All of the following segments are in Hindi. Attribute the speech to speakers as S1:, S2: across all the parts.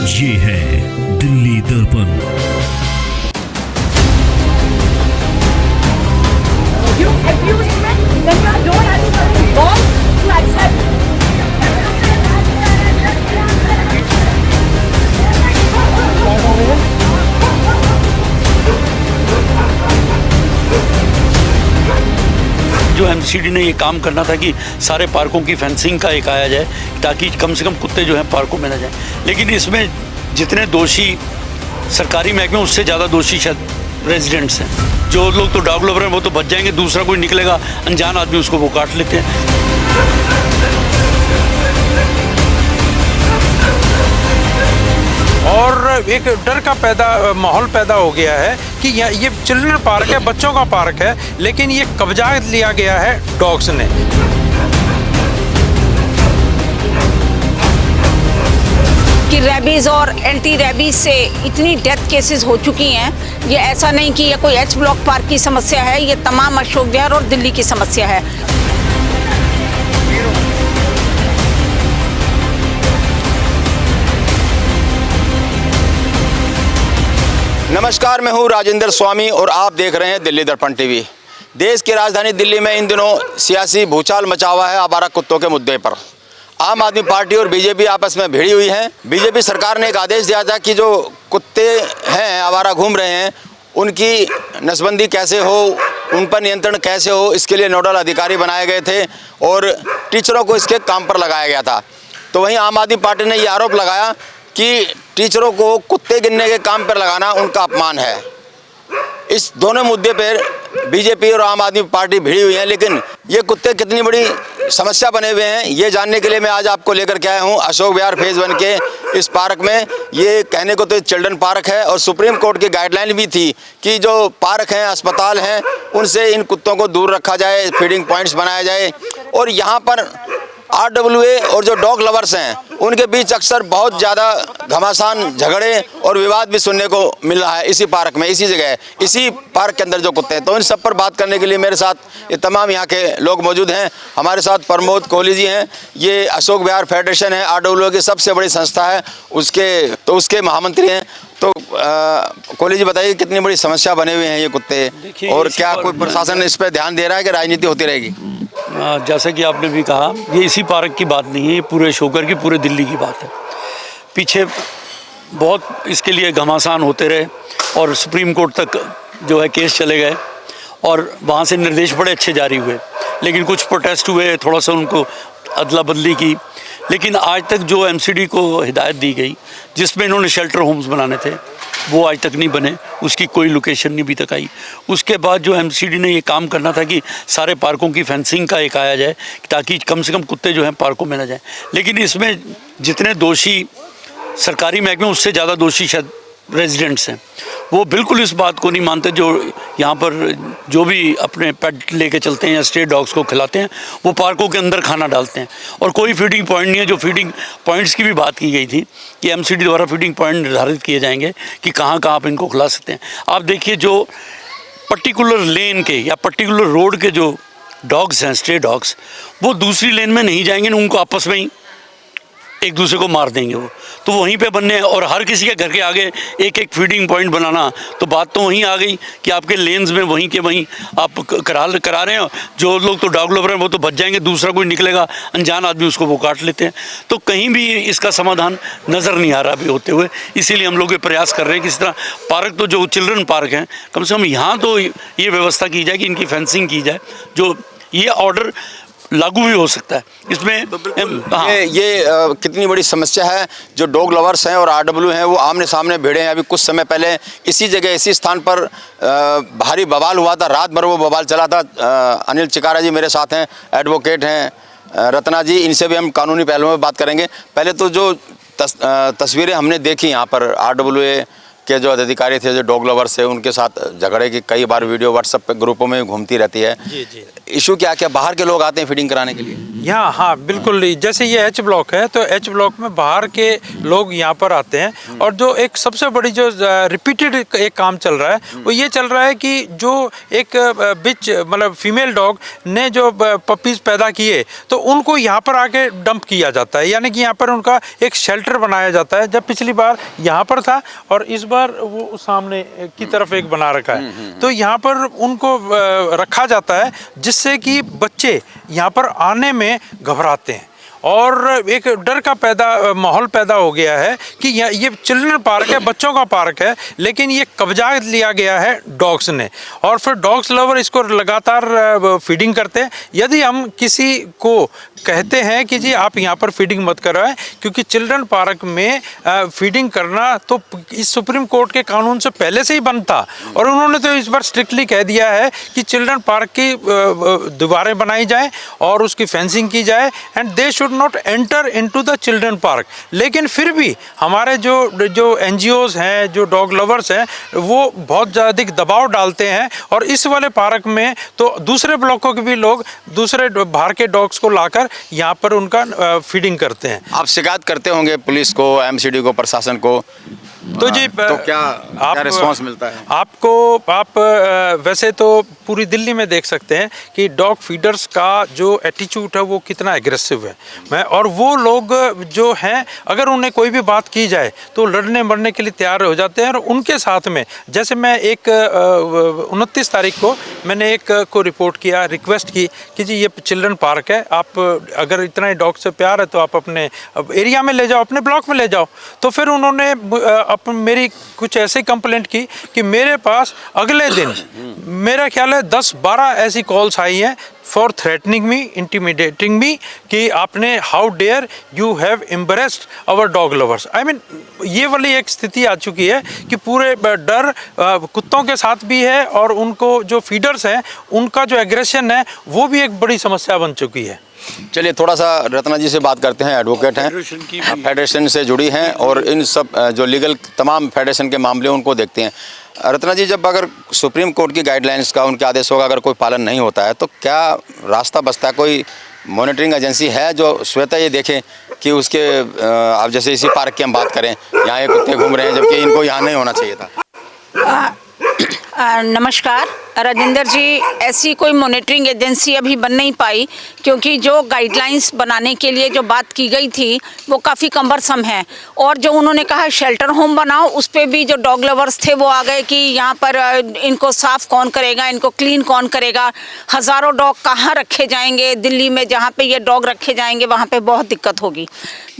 S1: ये है दिल्ली दर्पण।
S2: You accuse me that you don't have the balls to accept.
S3: जो एमसीडी ने ये काम करना था कि सारे पार्कों की फेंसिंग का एक आया जाए ताकि कम से कम कुत्ते जो हैं पार्कों में ना जाएं, लेकिन इसमें जितने दोषी सरकारी महकमे उससे ज़्यादा दोषी शायद रेजिडेंट्स हैं। जो लोग तो डॉग लवर हैं वो तो बच जाएंगे, दूसरा कोई निकलेगा अनजान आदमी उसको वो काट लेते हैं।
S4: और एक डर का माहौल पैदा हो गया है कि ये चिल्ड्रन पार्क है, बच्चों का पार्क है, लेकिन ये कब्जा लिया गया है डॉग्स ने।
S5: कि रेबीज़ और एंटी रेबीज़ से इतनी डेथ केसेस हो चुकी हैं, ये ऐसा नहीं कि ये कोई एच ब्लॉक पार्क की समस्या है, ये तमाम अशोक विहार और दिल्ली की समस्या है।
S6: नमस्कार, मैं हूं राजेंद्र स्वामी और आप देख रहे हैं दिल्ली दर्पण टीवी। देश की राजधानी दिल्ली में इन दिनों सियासी भूचाल मचा हुआ है आवारा कुत्तों के मुद्दे पर। आम आदमी पार्टी और बीजेपी आपस में भिड़ी हुई हैं। बीजेपी सरकार ने एक आदेश दिया था कि जो कुत्ते हैं आवारा घूम रहे हैं उनकी नसबंदी कैसे हो, उन पर नियंत्रण कैसे हो, इसके लिए नोडल अधिकारी बनाए गए थे और टीचरों को इसके काम पर लगाया गया था। तो वहीं आम आदमी पार्टी ने ये आरोप लगाया कि टीचरों को कुत्ते गिनने के काम पर लगाना उनका अपमान है। इस दोनों मुद्दे पर बीजेपी और आम आदमी पार्टी भिड़ी हुई है, लेकिन ये कुत्ते कितनी बड़ी समस्या बने हुए हैं ये जानने के लिए मैं आज आपको लेकर के आया हूँ अशोक विहार फेज 1 के इस पार्क में। ये कहने को तो चिल्ड्रन पार्क है और सुप्रीम कोर्ट की गाइडलाइन भी थी कि जो पार्क हैं, अस्पताल हैं, उनसे इन कुत्तों को दूर रखा जाए, फीडिंग पॉइंट्स बनाया जाए। और यहाँ पर RWA और जो डॉग लवर्स हैं उनके बीच अक्सर बहुत ज़्यादा घमासान झगड़े और विवाद भी सुनने को मिल रहा है इसी पार्क में, इसी जगह, इसी पार्क के अंदर जो कुत्ते हैं। तो इन सब पर बात करने के लिए मेरे साथ ये तमाम यहाँ के लोग मौजूद हैं। हमारे साथ प्रमोद कोहली जी हैं, ये अशोक विहार फेडरेशन है, RWA की सबसे बड़ी संस्था है, उसके महामंत्री हैं। तो कोहली जी बताइए कितनी बड़ी समस्या बने हुए हैं ये कुत्ते, और क्या कोई प्रशासन इस पर ध्यान दे रहा है कि राजनीति होती रहेगी?
S3: जैसा कि आपने भी कहा, ये इसी पार्क की बात नहीं है, ये पूरे अशोक की, पूरे दिल्ली की बात है। पीछे बहुत इसके लिए घमासान होते रहे और सुप्रीम कोर्ट तक जो है केस चले गए और वहाँ से निर्देश बड़े अच्छे जारी हुए, लेकिन कुछ प्रोटेस्ट हुए, थोड़ा सा उनको अदला बदली की। लेकिन आज तक जो एमसीडी को हिदायत दी गई जिसमें इन्होंने शेल्टर होम्स बनाने थे वो आज तक नहीं बने, उसकी कोई लोकेशन नहीं अभी तक आई। उसके बाद जो एमसीडी ने ये काम करना था कि सारे पार्कों की फेंसिंग का एक आया जाए ताकि कम से कम कुत्ते जो हैं पार्कों में ना जाएं, लेकिन इसमें जितने दोषी सरकारी महकमे उससे ज़्यादा दोषी शायद रेजिडेंट्स हैं। वो बिल्कुल इस बात को नहीं मानते। जो यहाँ पर जो भी अपने पेट लेके चलते हैं या स्ट्रे डॉग्स को खिलाते हैं वो पार्कों के अंदर खाना डालते हैं और कोई फीडिंग पॉइंट नहीं है। जो फीडिंग पॉइंट्स की भी बात की गई थी कि एमसीडी द्वारा फीडिंग पॉइंट निर्धारित किए जाएंगे कि कहाँ कहाँ आप इनको खिला सकते हैं। आप देखिए जो पर्टिकुलर लेन के या पर्टिकुलर रोड के जो डॉग्स हैं, स्ट्रे डॉग्स, वो दूसरी लेन में नहीं जाएंगे, उनको आपस में ही एक दूसरे को मार देंगे। वो तो वहीं पे बनने हैं और हर किसी के घर के आगे एक एक फीडिंग पॉइंट बनाना, तो बात तो वहीं आ गई कि आपके लेन्स में वहीं के वहीं आप करा रहे हैं। जो लोग तो डॉग लवर हैं वो तो बच जाएंगे, दूसरा कोई निकलेगा अनजान आदमी उसको वो काट लेते हैं। तो कहीं भी इसका समाधान नज़र नहीं आ रहा अभी होते हुए, इसीलिए हम लोग ये प्रयास कर रहे हैं कि इस तरह पार्क तो जो चिल्ड्रन पार्क हैं कम से कम यहाँ तो ये व्यवस्था की जाए कि इनकी फेंसिंग की जाए, जो ये ऑर्डर लागू भी हो सकता है इसमें।
S6: तो ये कितनी बड़ी समस्या है। जो डॉग लवर्स हैं और RWA हैं वो आमने सामने भिड़े हैं। अभी कुछ समय पहले इसी जगह, इसी स्थान पर भारी बवाल हुआ था, रात भर वो बवाल चला था। अनिल चिकारा जी मेरे साथ हैं, एडवोकेट हैं, रत्ना जी, इनसे भी हम कानूनी पहलुओं में बात करेंगे। पहले तो जो तस्वीरें हमने देखी यहाँ पर RWA के जो अधिकारी थे, जो डॉग लवर्स थे, उनके साथ झगड़े की कई बार वीडियो व्हाट्सएप पे ग्रुपों में घूमती रहती है।
S4: जी।
S6: इशू क्या क्या बाहर के लोग आते हैं फीडिंग कराने के लिए?
S4: यहाँ हाँ बिल्कुल, जैसे ये एच ब्लॉक है तो एच ब्लॉक में बाहर के लोग यहाँ पर आते हैं। और जो एक सबसे बड़ी जो रिपीटेड एक काम चल रहा है वो ये चल रहा है कि जो एक बिच मतलब फीमेल डॉग ने जो पपीज़ पैदा किए तो उनको यहाँ पर आके डंप किया जाता है, यानी कि यहाँ पर उनका एक शेल्टर बनाया जाता है। जब पिछली बार यहाँ पर था और इस बार वो सामने की तरफ एक बना रखा है, तो यहाँ पर उनको रखा जाता है जिससे कि बच्चे यहाँ पर आने में घबराते हैं और एक डर का माहौल पैदा हो गया है कि ये चिल्ड्रन पार्क है, बच्चों का पार्क है, लेकिन ये कब्जा लिया गया है डॉग्स ने। और फिर डॉग्स लवर इसको लगातार फीडिंग करते हैं। यदि हम किसी को कहते हैं कि जी आप यहाँ पर फीडिंग मत कराएं, क्योंकि चिल्ड्रन पार्क में फीडिंग करना तो इस सुप्रीम कोर्ट के कानून से पहले से ही बंद था, और उन्होंने तो इस बार स्ट्रिक्टली कह दिया है कि चिल्ड्रन पार्क की दीवारें बनाई जाएं और उसकी फेंसिंग की जाए and they should not enter into the children park. लेकिन फिर भी हमारे जो एनजीओज हैं, जो डॉग लवर्स हैं, वो बहुत अधिक दबाव डालते हैं और इस वाले पार्क में तो दूसरे ब्लॉकों के भी लोग दूसरे बाहर के डॉग्स को लाकर यहाँ पर उनका फीडिंग करते हैं।
S6: आप शिकायत करते होंगे पुलिस को, एमसीडी को, प्रशासन को,
S4: तो जी
S6: तो क्या रिस्पांस मिलता है
S4: आपको? आप वैसे तो पूरी दिल्ली में देख सकते हैं कि डॉग फीडर्स का जो एटीट्यूड है वो कितना एग्रेसिव है। और वो लोग जो हैं अगर उन्हें कोई भी बात की जाए तो लड़ने मरने के लिए तैयार हो जाते हैं। और उनके साथ में जैसे मैं 29 तारीख को मैंने एक को रिपोर्ट किया, रिक्वेस्ट की कि जी ये चिल्ड्रन पार्क है, आप अगर इतना ही डॉग से प्यार है तो आप अपने एरिया में ले जाओ, अपने ब्लॉक में ले जाओ। तो फिर उन्होंने मेरी कुछ ऐसे कंप्लेंट की कि मेरे पास अगले दिन मेरा ख्याल है 10-12 ऐसी कॉल्स आई हैं for threatening me, intimidating me, कि आपने how dare you have embarrassed our dog lovers. I mean ये वाली एक स्थिति आ चुकी है कि पूरे डर कुत्तों के साथ भी है और उनको जो फीडर्स हैं उनका जो एग्रेशन है वो भी एक बड़ी समस्या बन चुकी है।
S6: चलिए थोड़ा सा रत्ना जी से बात करते हैं, एडवोकेट हैं, फेडरेशन से जुड़ी हैं और इन सब जो लीगल तमाम फेडरेशन के मामले उनको देखते हैं। रत्ना जी, जब अगर सुप्रीम कोर्ट की गाइडलाइंस का, उनके आदेशों का अगर कोई पालन नहीं होता है तो क्या रास्ता बचता है? कोई मॉनिटरिंग एजेंसी है जो स्वतः ये देखे कि उसके अब जैसे इसी पार्क की हम बात करें, यहाँ ये कुत्ते घूम रहे हैं जबकि इनको यहाँ नहीं होना चाहिए था?
S5: नमस्कार राजेंद्र जी, ऐसी कोई मॉनिटरिंग एजेंसी अभी बन नहीं पाई क्योंकि जो गाइडलाइंस बनाने के लिए जो बात की गई थी वो काफ़ी कम्बरसम है। और जो उन्होंने कहा शेल्टर होम बनाओ, उस पर भी जो डॉग लवर्स थे वो आ गए कि यहाँ पर इनको साफ़ कौन करेगा, इनको क्लीन कौन करेगा, हज़ारों डॉग कहाँ रखे जाएंगे दिल्ली में, जहाँ पे ये डॉग रखे जाएंगे वहाँ पे बहुत दिक्कत होगी।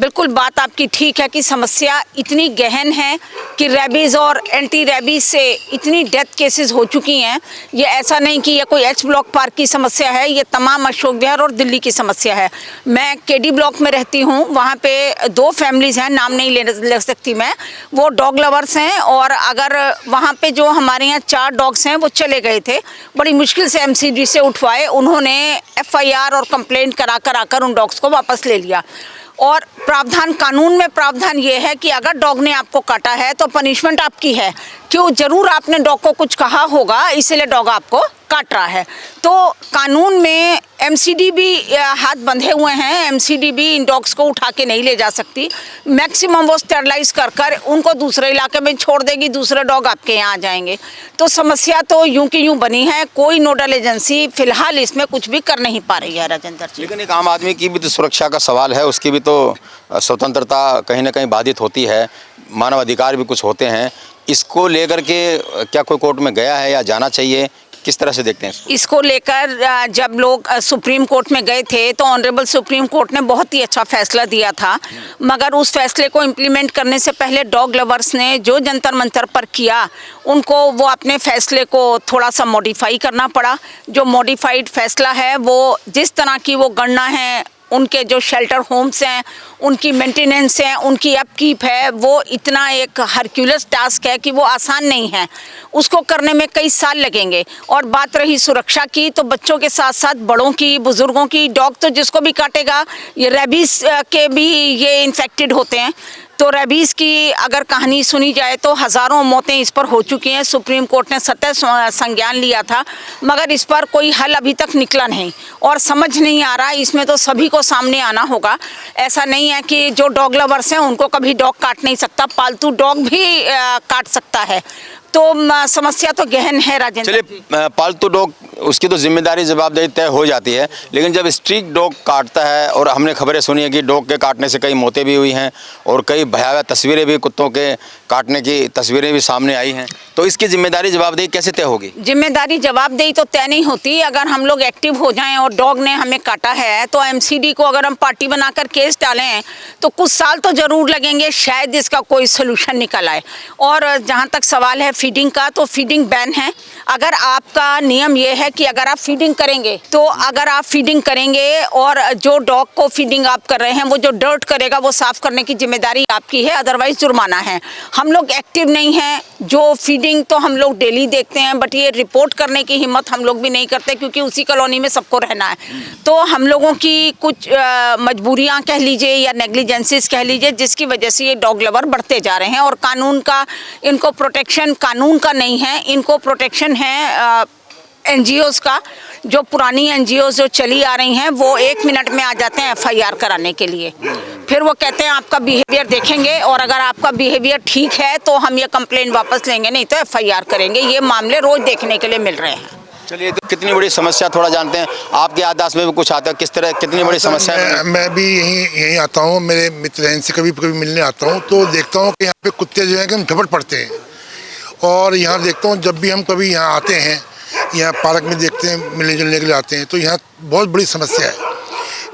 S5: बिल्कुल बात आपकी ठीक है कि समस्या इतनी गहन है कि रेबीज़ और एंटी रेबीज़ से इतनी डेथ केसेस हो चुकी हैं। ये ऐसा नहीं कि ये कोई एच ब्लॉक पार्क की समस्या है, ये तमाम अशोक विहार और दिल्ली की समस्या है। मैं केडी ब्लॉक में रहती हूँ, वहाँ पे 2 फैमिलीज़ हैं, नाम नहीं ले सकती मैं, वो डॉग लवर्स हैं। और अगर वहाँ पे जो हमारे यहाँ 4 डॉग्स हैं वो चले गए थे, बड़ी मुश्किल से एमसीडी से उठवाए, उन्होंने एफआईआर और कंप्लेंट करा कर आकर उन डॉग्स को वापस ले लिया। और प्रावधान, कानून में प्रावधान ये है कि अगर डॉग ने आपको काटा है तो पनिशमेंट आपकी है। क्यों? जरूर आपने डॉग को कुछ कहा होगा, इसीलिए डॉग आपको काट रहा है। तो कानून में एमसीडी भी हाथ बंधे हुए हैं, एमसीडी भी इन डॉग्स को उठा के नहीं ले जा सकती। मैक्सिमम वो स्टेरलाइज कर उनको दूसरे इलाके में छोड़ देगी, दूसरे डॉग आपके यहाँ आ जाएंगे। तो समस्या तो यूं की यूं बनी है, कोई नोडल एजेंसी फिलहाल इसमें कुछ भी कर नहीं पा रही है राजेंद्र जी।
S6: लेकिन एक आम आदमी की भी तो सुरक्षा का सवाल है, उसकी भी तो स्वतंत्रता कहीं ना कहीं बाधित होती है, मानव अधिकार भी कुछ होते हैं। इसको लेकर के क्या कोई कोर्ट में गया है या जाना चाहिए? किस तरह से देखते हैं
S5: इसको लेकर? जब लोग सुप्रीम कोर्ट में गए थे तो ऑनरेबल सुप्रीम कोर्ट ने बहुत ही अच्छा फैसला दिया था, मगर उस फैसले को इम्प्लीमेंट करने से पहले डॉग लवर्स ने जो जंतर मंतर पर किया, उनको वो अपने फैसले को थोड़ा सा मॉडिफाई करना पड़ा। जो मॉडिफाइड फैसला है वो जिस तरह की वो गणना है, उनके जो शेल्टर होम्स हैं, उनकी मेंटेनेंस है, उनकी अपकीप है, वो इतना एक हरक्यूलस टास्क है कि वो आसान नहीं है, उसको करने में कई साल लगेंगे। और बात रही सुरक्षा की, तो बच्चों के साथ साथ बड़ों की, बुजुर्गों की, डॉग तो जिसको भी काटेगा, ये रेबीज़ के भी ये इन्फेक्टेड होते हैं। तो रेबीज़ की अगर कहानी सुनी जाए तो हज़ारों मौतें इस पर हो चुकी हैं। सुप्रीम कोर्ट ने सतत संज्ञान लिया था, मगर इस पर कोई हल अभी तक निकला नहीं और समझ नहीं आ रहा। इसमें तो सभी को सामने आना होगा। ऐसा नहीं है कि जो डॉग लवर्स हैं उनको कभी डॉग काट नहीं सकता, पालतू डॉग भी काट सकता है। तो समस्या तो गहन है राजेंद्र।
S6: चलिए, पालतू डॉग उसकी तो जिम्मेदारी जवाबदेही तय हो जाती है, लेकिन जब स्ट्रीट डॉग काटता है, और हमने खबरें सुनी है कि डॉग के काटने से कई मौतें भी हुई हैं और कई भयावह तस्वीरें भी कुत्तों के काटने की तस्वीरें भी सामने आई हैं, तो इसकी जिम्मेदारी जवाबदेही कैसे तय होगी?
S5: जिम्मेदारी जवाबदेही तो तय नहीं होती। अगर हम लोग एक्टिव हो जाएं और डॉग ने हमें काटा है तो एमसीडी को अगर हम पार्टी बनाकर केस डालें तो कुछ साल तो ज़रूर लगेंगे, शायद इसका कोई सोल्यूशन निकल आए। और जहाँ तक सवाल है फीडिंग का, तो फीडिंग बैन है। अगर आपका नियम ये है कि अगर आप फीडिंग करेंगे, तो अगर आप फीडिंग करेंगे और जो डॉग को फीडिंग आप कर रहे हैं वो जो डर्ट करेगा वो साफ़ करने की जिम्मेदारी आपकी है, अदरवाइज जुर्माना है। हम लोग एक्टिव नहीं हैं। जो फीडिंग तो हम लोग डेली देखते हैं, बट ये रिपोर्ट करने की हिम्मत हम लोग भी नहीं करते क्योंकि उसी कॉलोनी में सबको रहना है। तो हम लोगों की कुछ मजबूरियां कह लीजिए या नेग्लिजेंसीज कह लीजिए, जिसकी वजह से ये डॉग लवर बढ़ते जा रहे हैं। और कानून का इनको प्रोटेक्शन कानून का नहीं है, इनको प्रोटेक्शन है एनजीओज़ का। जो पुरानी एनजीओज़ जो चली आ रही हैं वो 1 मिनट में आ जाते हैं एफआईआर कराने के लिए। फिर वो कहते हैं आपका बिहेवियर देखेंगे और अगर आपका बिहेवियर ठीक है तो हम ये कंप्लेंट वापस लेंगे, नहीं तो एफआईआर करेंगे। ये मामले रोज देखने के लिए मिल रहे हैं।
S6: चलिए, तो कितनी बड़ी समस्या थोड़ा जानते हैं, आपके याददाश्त में भी कुछ आता है, किस तरह कितनी बड़ी समस्या है?
S7: मैं भी यहीं आता हूँ, मेरे मित्र हैं, इनसे कभी कभी मिलने आता हूँ तो देखता हूँ कि यहाँ पे कुत्ते जो हैं कि हम झपट पड़ते हैं। और यहाँ देखता हूँ जब भी हम कभी यहाँ आते हैं, यहाँ पार्क में देखते हैं, मिलने जुलने के लिए आते हैं, तो यहाँ बहुत बड़ी समस्या है।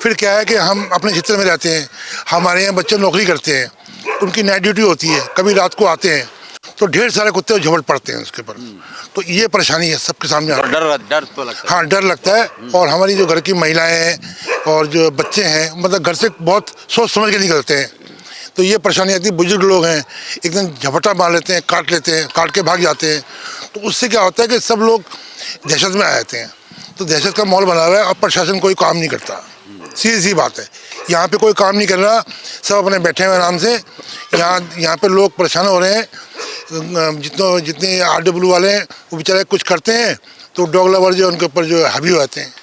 S7: फिर क्या है कि हम अपने क्षेत्र में रहते हैं, हमारे यहाँ बच्चे नौकरी करते हैं, उनकी नाइट ड्यूटी होती है, कभी रात को आते हैं तो ढेर सारे कुत्ते झपट पड़ते हैं उसके ऊपर। तो ये परेशानी है सबके सामने।
S6: डर तो लगता है।
S7: हाँ, डर लगता है। और हमारी जो घर की महिलाएं हैं और जो बच्चे हैं, मतलब घर से बहुत सोच समझ के निकलते हैं, तो ये परेशानी आती है। बुजुर्ग लोग हैं, एकदम झपटा मार लेते हैं, काट लेते हैं, काट के भाग जाते हैं। तो उससे क्या होता है कि सब लोग दहशत में आ जाते हैं। तो दहशत का माहौल बना हुआ है। अब प्रशासन कोई काम नहीं करता, सीधी सी बात है। यहाँ पे कोई काम नहीं कर रहा, सब अपने बैठे हुए आराम से। यहाँ पे लोग परेशान हो रहे हैं। जितने आरडब्ल्यू वाले हैं वो बेचारे कुछ करते हैं तो डॉग लवर जो उनके ऊपर जो हावी हो जाते हैं।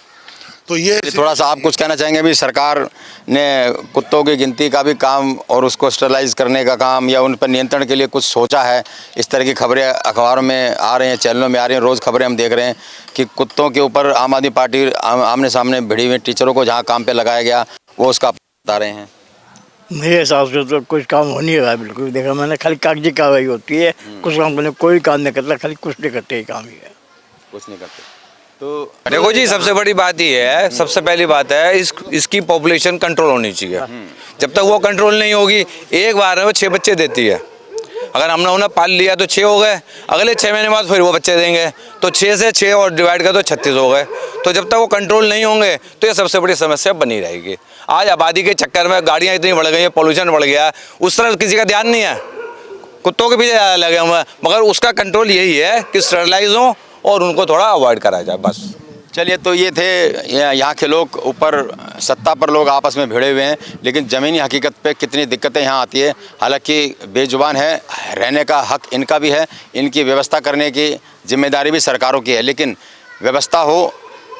S7: तो ये
S6: थोड़ा सा आप कुछ कहना चाहेंगे? भी सरकार ने कुत्तों की गिनती का भी काम और उसको स्टरलाइज करने का काम या उन पर नियंत्रण के लिए कुछ सोचा है? इस तरह की खबरें अखबारों में आ रही हैं, चैनलों में आ रही हैं, रोज़ खबरें हम देख रहे हैं कि कुत्तों के ऊपर आम आदमी पार्टी आमने सामने भिड़ी हुई टीचरों को जहाँ काम पे लगाया गया वो उसका बता रहे हैं।
S8: मेरे हिसाब से तो कुछ काम हो नहीं रहा है बिल्कुल। देखा मैंने, खाली कागजी कार्रवाई होती है, कुछ काम करने कोई काम नहीं करता, खाली कुछ नहीं करते, काम ही है,
S6: कुछ नहीं करते। तो
S9: देखो जी, सबसे बड़ी बात ये है, सबसे पहली बात है इसकी पॉपुलेशन कंट्रोल होनी चाहिए। जब तक वो कंट्रोल नहीं होगी, एक बार में वो 6 बच्चे देती है। अगर हमने उन्हें पाल लिया तो 6 हो गए, अगले 6 महीने बाद फिर वो बच्चे देंगे, तो 6 से 6 और डिवाइड कर तो 36 हो गए। तो जब तक वो कंट्रोल नहीं होंगे तो ये सबसे बड़ी समस्या बनी रहेगी। आज आबादी के चक्कर में गाड़ियाँ इतनी बढ़ गई हैं, पोल्यूशन बढ़ गया है, उस तरह किसी का ध्यान नहीं है, कुत्तों के पीछे ज़्यादा लगे हुए हैं। मगर उसका कंट्रोल यही है कि स्टरलाइज हो और उनको थोड़ा अवॉइड करा जाए, बस।
S6: चलिए, तो ये थे यहाँ के लोग। ऊपर सत्ता पर लोग आपस में भिड़े हुए हैं, लेकिन ज़मीनी हकीकत पे कितनी दिक्कतें यहाँ आती है। हालांकि बेजुबान है, रहने का हक इनका भी है, इनकी व्यवस्था करने की जिम्मेदारी भी सरकारों की है। लेकिन व्यवस्था हो,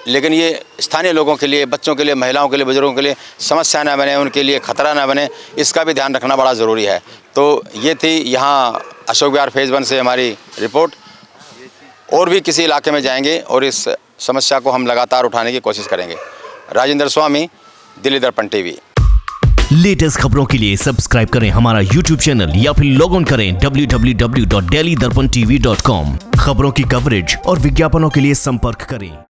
S6: लेकिन ये स्थानीय लोगों के लिए, बच्चों के लिए, महिलाओं के लिए, बुजुर्गों के लिए समस्या न बने, उनके लिए खतरा न बने, इसका भी ध्यान रखना बड़ा ज़रूरी है। तो ये थी यहाँ अशोक विहार फेज़ 1 से हमारी रिपोर्ट। और भी किसी इलाके में जाएंगे और इस समस्या को हम लगातार उठाने की कोशिश करेंगे। राजेंद्र स्वामी, दिल्ली दर्पण टीवी।
S1: लेटेस्ट खबरों के लिए सब्सक्राइब करें हमारा YouTube चैनल या फिर लॉग ऑन करें www.delhidarpantv.com। खबरों की कवरेज और विज्ञापनों के लिए संपर्क करें।